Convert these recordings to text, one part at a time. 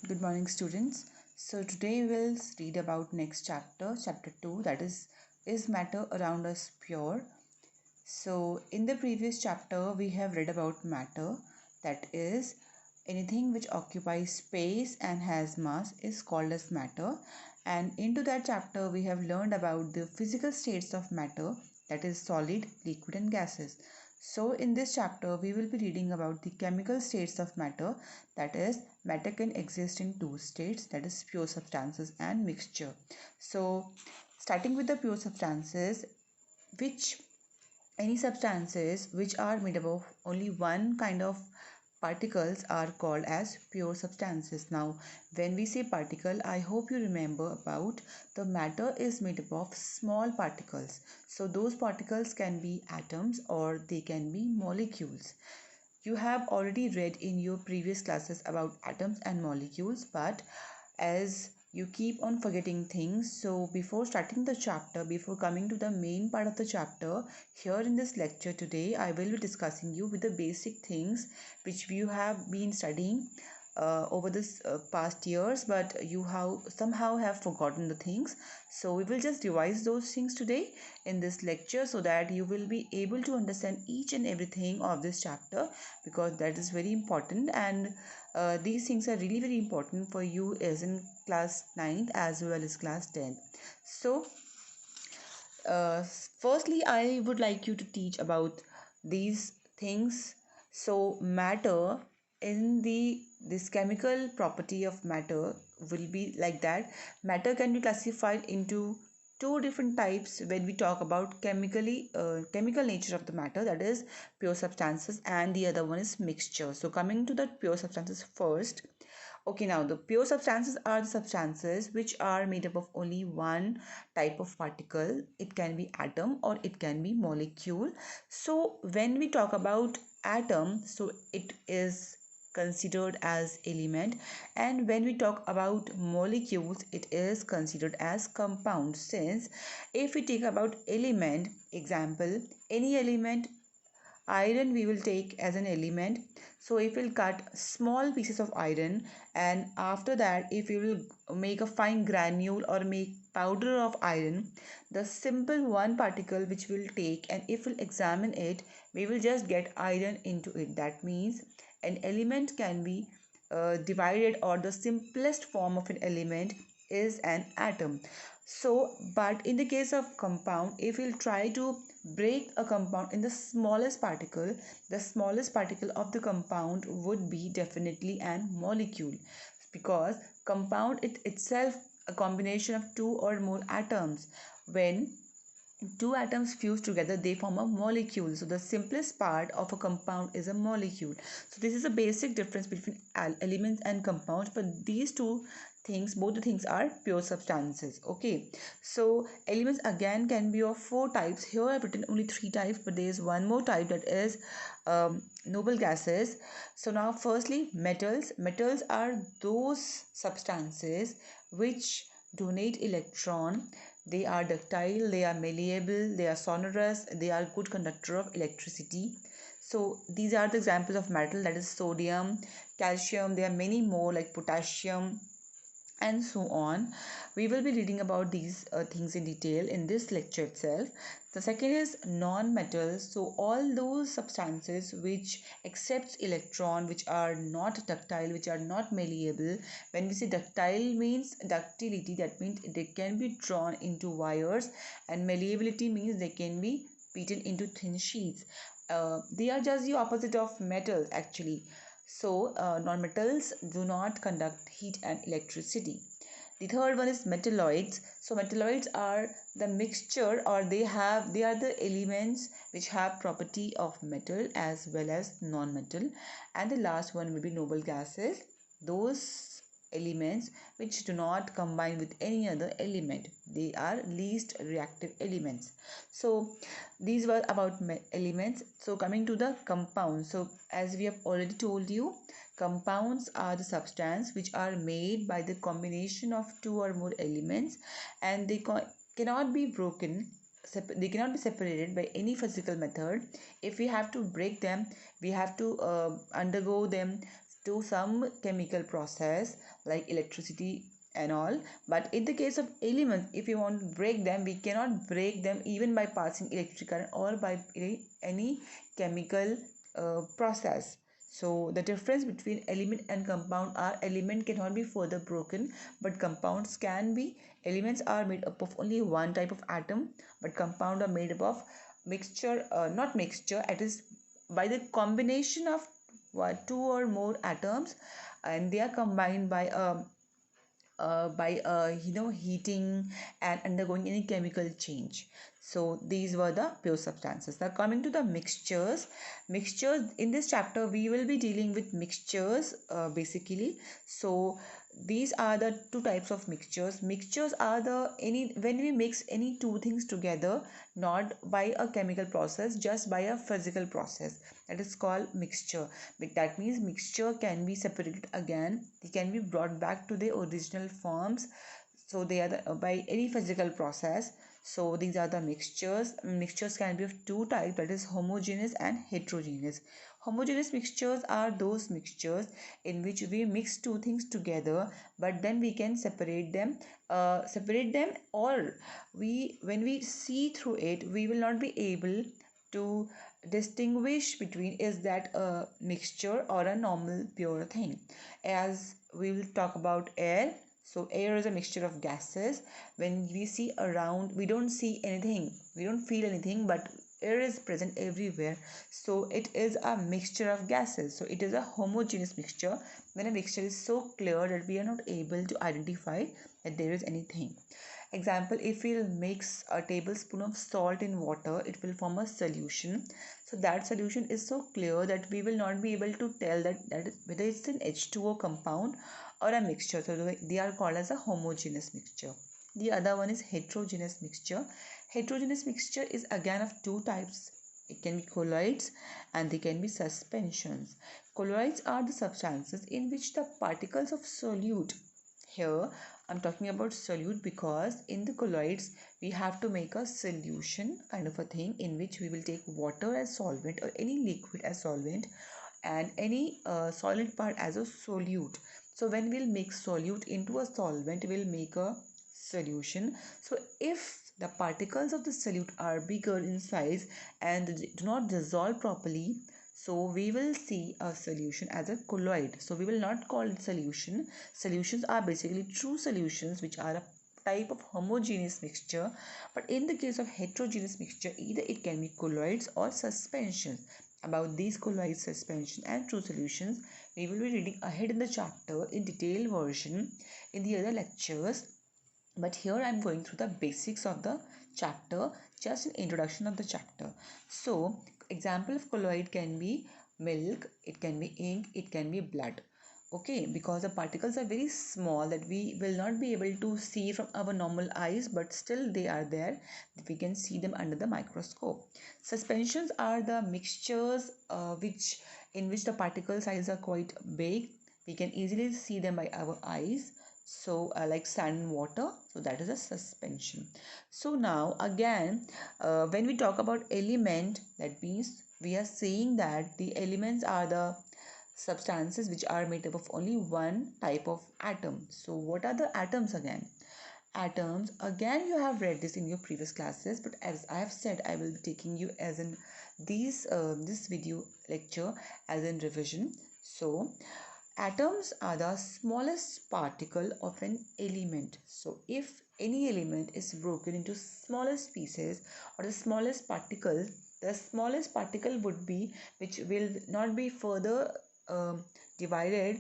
Good morning, students. So today we'll read about next chapter, chapter 2, that is matter around us pure? So in the previous chapter we have read about matter, that is anything which occupies space and has mass is called as matter. And into that chapter we have learned about the physical states of matter, that is solid, liquid and gases. So in this chapter we will be reading about the chemical states of matter, that is matter can exist in two states, that is pure substances and mixture. So starting with the pure substances, which any substances which are made up of only one kind of particles are called as pure substances. Now, when we say particle, I hope you remember about the matter is made up of small particles. So those particles can be atoms or they can be molecules. You have already read in your previous classes about atoms and molecules, but as you keep on forgetting things, so before starting the chapter, before coming to the main part of the chapter, here in this lecture today, I will be discussing you with the basic things which you have been studying over this past years, but you have somehow have forgotten the things. So we will just revise those things today in this lecture so that you will be able to understand each and everything of this chapter, because that is very important. And these things are really very important for you as in class 9th as well as class 10th. So uh, firstly I would like you to teach about these things. So matter, in the this chemical property of matter will be like that. Matter can be classified into two different types when we talk about chemical nature of the matter, that is pure substances, and the other one is mixture. So coming to the pure substances first. Okay, now the pure substances are the substances which are made up of only one type of particle. It can be atom or it can be molecule. So when we talk about atom, so it is considered as element, and when we talk about molecules it is considered as compound. Since if we take about element example, any element, iron we will take as an element. So if we'll cut small pieces of iron, and after that if we will make a fine granule or make powder of iron, the simple one particle which we'll take, and if we'll examine it, we will just get iron into it. That means an element can be divided, or the simplest form of an element is an atom. So but in the case of compound, if we'll try to break a compound in the smallest particle, the smallest particle of the compound would be definitely an molecule, because compound it itself a combination of two or more atoms. When two atoms fuse together they form a molecule. So the simplest part of a compound is a molecule. So this is a basic difference between elements and compounds, but these two things, both the things are pure substances. Okay, so elements again can be of four types. Here I've written only three types, but there is one more type, that is noble gases. So now firstly, metals are those substances which donate electron. They are ductile, they are malleable, they are sonorous, they are good conductor of electricity. So these are the examples of metal, that is sodium, calcium. There are many more like potassium and so on. We will be reading about these things in detail in this lecture itself. The second is non-metals. So all those substances which accepts electron, which are not ductile, which are not malleable. When we say ductile means ductility, that means they can be drawn into wires, and malleability means they can be beaten into thin sheets. They are just the opposite of metals actually. So non-metals do not conduct heat and electricity. The third one is metalloids. So metalloids are the mixture, or they are the elements which have property of metal as well as non-metal. And the last one will be noble gases. Those elements which do not combine with any other element. They are least reactive elements. So these were about elements. So coming to the compounds. So as we have already told you, compounds are the substance which are made by the combination of two or more elements, and they cannot be broken. They cannot be separated by any physical method. If we have to break them, we have to undergo them to some chemical process like electricity and all. But in the case of elements, if we want to break them, we cannot break them even by passing electric current or by any chemical process. So the difference between element and compound are element cannot be further broken, but compounds can be. Elements are made up of only one type of atom, but compound are made up of mixture, not mixture, it is by the combination of two or more atoms, and they are combined by heating and undergoing any chemical change. So these were the pure substances. Now coming to the mixtures in this chapter we will be dealing with mixtures basically. So these are the two types of mixtures are the any when we mix any two things together, not by a chemical process, just by a physical process, that is called mixture. That means mixture can be separated again, they can be brought back to their original forms. So they are by any physical process. So these are the mixtures can be of two types, that is homogeneous and heterogeneous. Homogeneous mixtures are those mixtures in which we mix two things together, but then we can separate them, or when we see through it we will not be able to distinguish between is that a mixture or a normal pure thing. As we will talk about air, so air is a mixture of gases. When we see around, we don't see anything, we don't feel anything, but air is present everywhere. So it is a mixture of gases. So it is a homogeneous mixture when a mixture is so clear that we are not able to identify that there is anything. Example, if we mix a tablespoon of salt in water, it will form a solution. So that solution is so clear that we will not be able to tell that whether it's an H2O compound or a mixture. So they are called as a homogeneous mixture. The other one is heterogeneous mixture. Heterogeneous mixture is again of two types. It can be colloids and they can be suspensions. Colloids are the substances in which the particles of solute, here I'm talking about solute because in the colloids we have to make a solution kind of a thing in which we will take water as solvent or any liquid as solvent and any solid part as a solute. So when we'll make solute into a solvent, we'll make a solution. So if the particles of the solute are bigger in size and do not dissolve properly, so we will see a solution as a colloid. So we will not call it solution. Solutions are basically true solutions which are a type of homogeneous mixture. But in the case of heterogeneous mixture, either it can be colloids or suspensions. About these colloid, suspension and true solutions, we will be reading ahead in the chapter in detailed version in the other lectures. But here I am going through the basics of the chapter, just an introduction of the chapter. So example of colloid can be milk, it can be ink, it can be blood. Okay, because the particles are very small that we will not be able to see from our normal eyes, but still they are there, we can see them under the microscope. Suspensions are the mixtures in which the particle size are quite big, we can easily see them by our eyes. So like sand and water, so that is a suspension. So now again, when we talk about element, that means we are saying that the elements are the substances which are made up of only one type of atom. So what are the atoms again? Atoms, again you have read this in your previous classes, but as I have said, I will be taking you as in this video lecture as in revision. So atoms are the smallest particle of an element. So if any element is broken into smallest pieces or the smallest particle, the smallest particle would be which will not be further divided,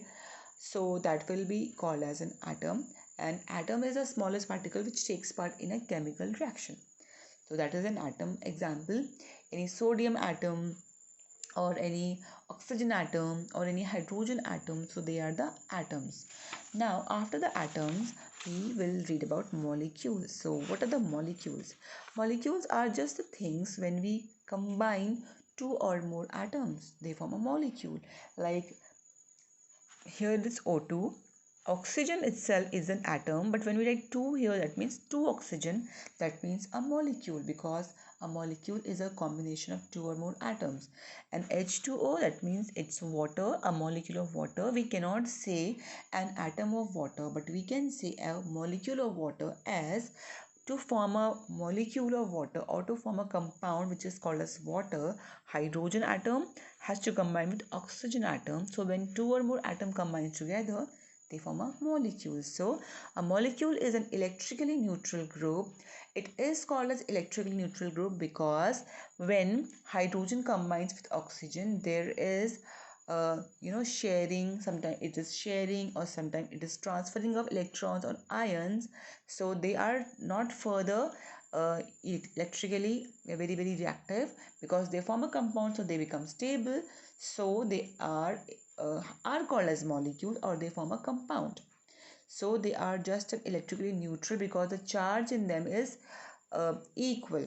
so that will be called as an atom. And atom is the smallest particle which takes part in a chemical reaction. So that is an atom. Example, any sodium atom or any oxygen atom or any hydrogen atom, so they are the atoms. Now after the atoms we will read about molecules. So what are the molecules? Molecules are just the things when we combine two or more atoms, they form a molecule. Like here this O2, Oxygen itself is an atom, but when we write 2 here, that means 2 oxygen, that means a molecule, because a molecule is a combination of 2 or more atoms. And H2O, that means it's water, a molecule of water. We cannot say an atom of water, but we can say a molecule of water, as to form a molecule of water or to form a compound which is called as water, hydrogen atom has to combine with oxygen atom. So when 2 or more atoms combine together, they form a molecule. So a molecule is an electrically neutral group. It is called as electrically neutral group because when hydrogen combines with oxygen, there is sharing. Sometimes it is sharing, or sometimes it is transferring of electrons or ions. So they are not further electrically very reactive, because they form a compound, so they become stable. So they are called as molecules, or they form a compound. So they are just electrically neutral because the charge in them is equal.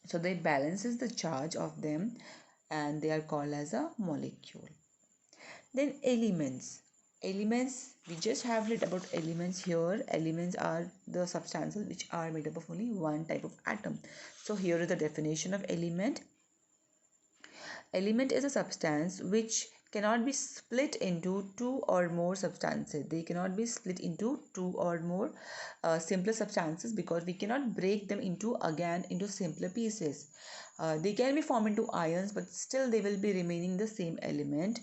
So they balances the charge of them, and they are called as a molecule. Then elements. Elements, we just have read about elements here. Elements are the substances which are made up of only one type of atom. So here is the definition of element. Element is a substance which cannot be split into two or more substances. They cannot be split into two or more simpler substances, because we cannot break them into simpler pieces. They can be formed into ions, but still they will be remaining the same element.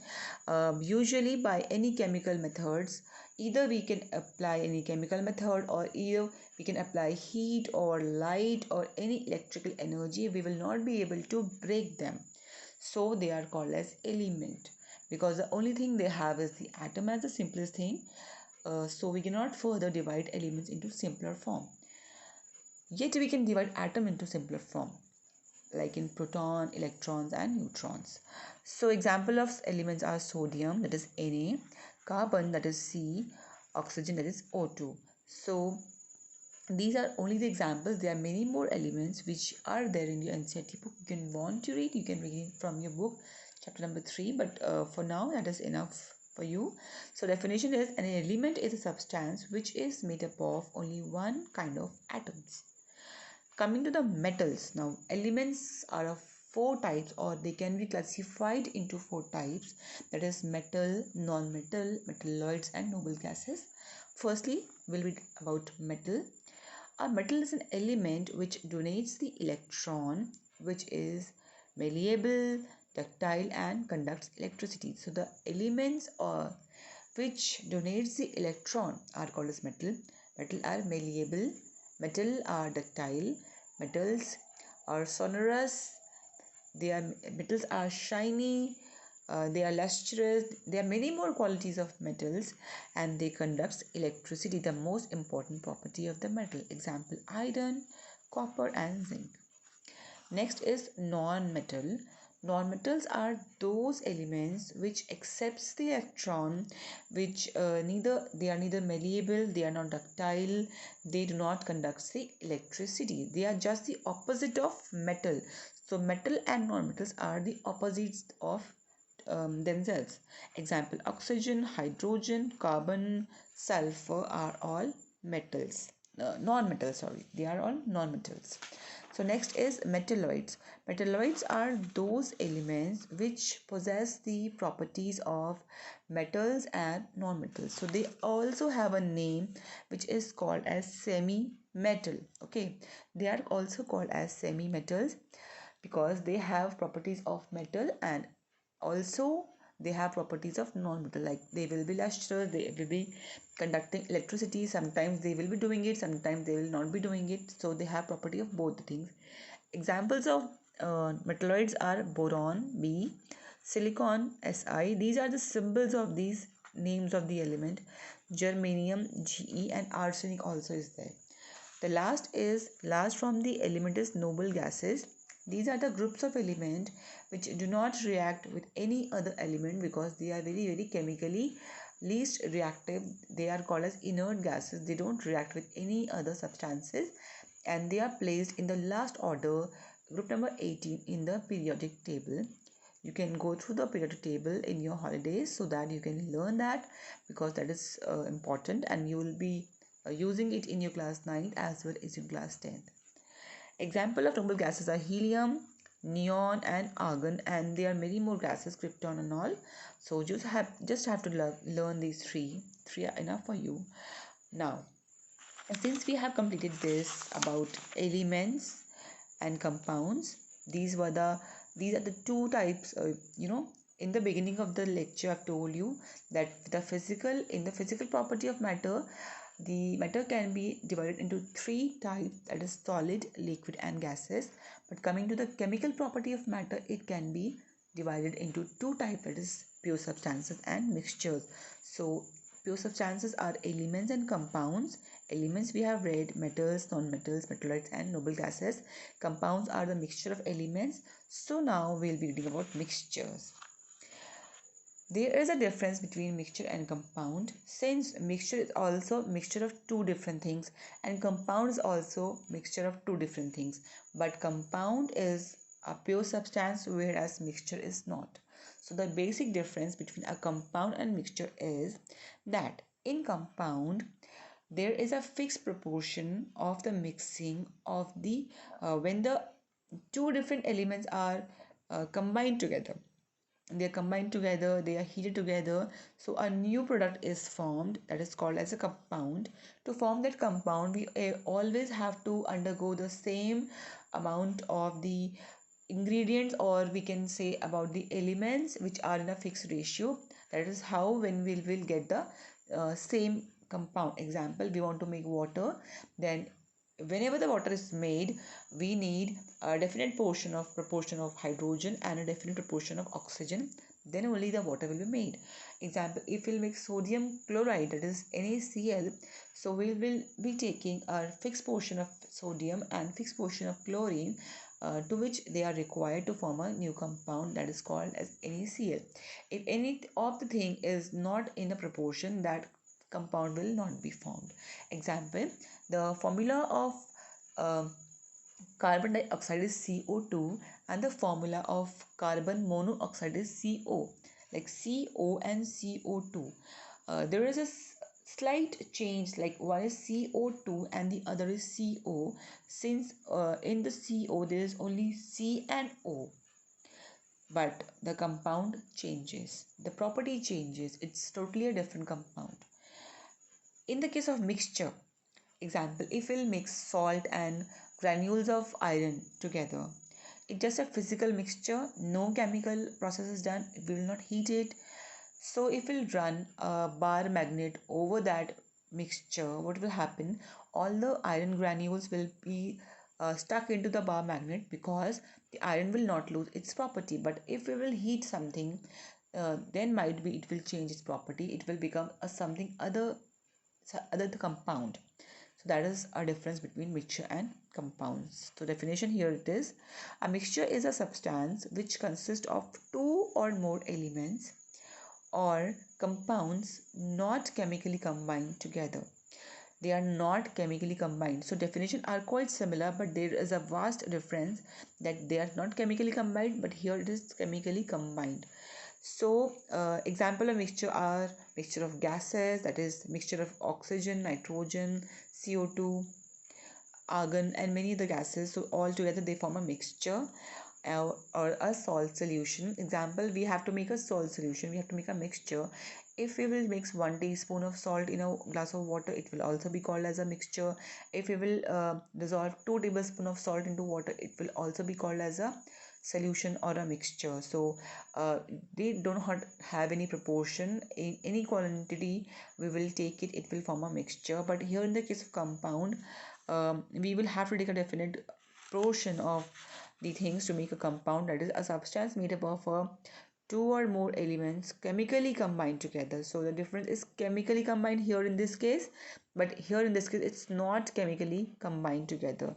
Usually by any chemical methods, either we can apply any chemical method, or either we can apply heat or light or any electrical energy, we will not be able to break them. So they are called as element, because the only thing they have is the atom as the simplest thing. So we cannot further divide elements into simpler form. Yet we can divide atom into simpler form, like in proton, electrons and neutrons. So example of elements are sodium, that is Na, carbon, that is C, oxygen, that is O2. So these are only the examples. There are many more elements which are there in your NCERT book. You can want to read, you can read it from your book, chapter number 3. But for now, that is enough for you. So definition is, an element is a substance which is made up of only one kind of atoms. Coming to the metals, now elements are of 4 types, or they can be classified into 4 types. That is metal, non-metal, metalloids and noble gases. Firstly, we'll read about metal. A metal is an element which donates the electron, which is malleable, ductile and conducts electricity. So the elements which donates the electron are called as metal. Metal are malleable, metal are ductile, metals are sonorous, metals are shiny, they are lustrous. There are many more qualities of metals, and they conduct electricity, the most important property of the metal. Example, iron, copper and zinc. Next is non-metal. Non-metals are those elements which accepts the electron, which they are neither malleable, they are not ductile, they do not conduct the electricity. They are just the opposite of metal. So metal and non-metals are the opposites of themselves. Example, oxygen, hydrogen, carbon, sulfur are all metals. Non-metals, sorry, they are all non-metals. So next is metalloids. Metalloids are those elements which possess the properties of metals and non-metals. So they also have a name which is called as semi-metal. Okay, they are also called as semi-metals because they have properties of metal, and also they have properties of non-metal, like they will be lustrous, they will be conducting electricity. Sometimes they will be doing it, sometimes they will not be doing it. So they have property of both the things. Examples of metalloids are boron, B, silicon, Si. These are the symbols of these names of the element. Germanium, Ge, and arsenic also is there. The last from the element is noble gases. These are the groups of element which do not react with any other element because they are very chemically least reactive. They are called as inert gases. They don't react with any other substances, and they are placed in the last order, group number 18 in the periodic table. You can go through the periodic table in your holidays so that you can learn that, because that is important, and you will be using it in your class 9 as well as in class 10th. Example of noble gases are helium, neon and argon, and there are many more gases, krypton and all. So just have to learn these three are enough for you. Now, since we have completed this about elements and compounds, these are the two types. In the beginning of the lecture I've told you that in the physical property of matter, the matter can be divided into three types, that is solid, liquid and gases. But coming to the chemical property of matter, it can be divided into two types, that is pure substances and mixtures. So pure substances are elements and compounds. Elements we have read: metals, non-metals, metalloids and noble gases. Compounds are the mixture of elements. So now we'll be reading about mixtures. There is a difference between mixture and compound, since mixture is also mixture of two different things and compound is also mixture of two different things. But compound is a pure substance whereas mixture is not. So the basic difference between a compound and mixture is that in compound there is a fixed proportion of the mixing of the when the two different elements are combined together. They are combined together, they are heated together, so a new product is formed, that is called as a compound. To form that compound, we always have to undergo the same amount of the ingredients, or we can say about the elements, which are in a fixed ratio. That is how when we will get the same compound. Example, we want to make water, then whenever the water is made, we need a definite proportion of hydrogen and a definite proportion of oxygen, then only the water will be made. Example, if we'll make sodium chloride, that is NaCl, so we will be taking a fixed portion of sodium and fixed portion of chlorine, to which they are required to form a new compound, that is called as NaCl. If any of the thing is not in a proportion, that compound will not be formed. Example, the formula of uh, carbon dioxide is CO2 and the formula of carbon monoxide is CO, like CO and CO2. There is a slight change, like one is CO2 and the other is CO, since in the CO there is only C and O, but the compound changes, the property changes, it's totally a different compound. In the case of mixture, example, if we'll mix salt and granules of iron together, it's just a physical mixture, no chemical process is done, we will not heat it. So if we'll run a bar magnet over that mixture, what will happen? All the iron granules will be stuck into the bar magnet, because the iron will not lose its property. But if we will heat something, then might be it will change its property, it will become a something other the compound. So that is a difference between mixture and compounds. So definition here it is: a mixture is a substance which consists of two or more elements or compounds not chemically combined together. They are not chemically combined. So definition are quite similar, but there is a vast difference, that they are not chemically combined, but here it is chemically combined. So example of mixture are mixture of gases, that is mixture of oxygen, nitrogen, CO2, argon and many other gases. So all together they form a mixture, or a salt solution. Example, we have to make a salt solution, we have to make a mixture. If we will mix 1 teaspoon of salt in a glass of water, it will also be called as a mixture. If we will dissolve 2 tablespoons of salt into water, it will also be called as a solution or a mixture. So they do not have any proportion, in any quantity we will take it, it will form a mixture. But here in the case of compound, we will have to take a definite portion of the things to make a compound, that is a substance made up of two or more elements chemically combined together. So the difference is chemically combined here in this case, but here in this case it's not chemically combined together.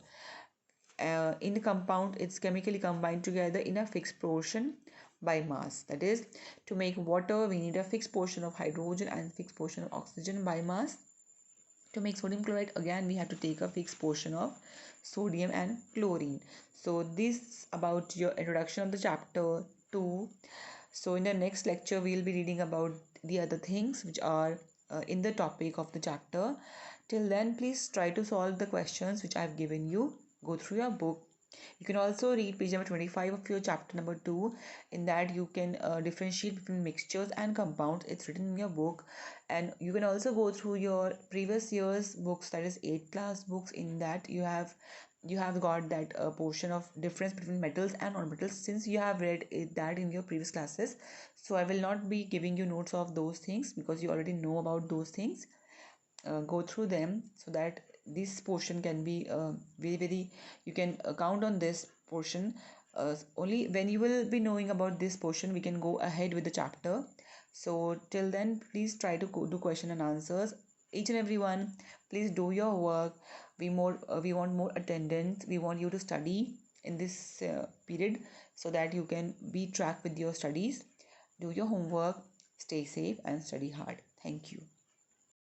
In the compound, it's chemically combined together in a fixed portion by mass. That is, to make water we need a fixed portion of hydrogen and fixed portion of oxygen by mass. To make sodium chloride, again we have to take a fixed portion of sodium and chlorine. So this about your introduction of the chapter. 2. So in the next lecture we'll be reading about the other things which are in the topic of the chapter. Till then, please try to solve the questions which I've given you. Go through your book. You can also read page number 25 of your chapter number 2. In that you can differentiate between mixtures and compounds. It's written in your book. And you can also go through your previous year's books, that is 8th class books. In that you have got that portion of difference between metals and non-metals, since you have read that in your previous classes. So I will not be giving you notes of those things because you already know about those things. Go through them so that this portion can be very you can count on this portion. Only when you will be knowing about this portion we can go ahead with the chapter. So till then, please try to do question and answers. Each and everyone, please do your work. We want more attendance. We want you to study in this period so that you can be track with your studies. Do your homework, stay safe and study hard. Thank you.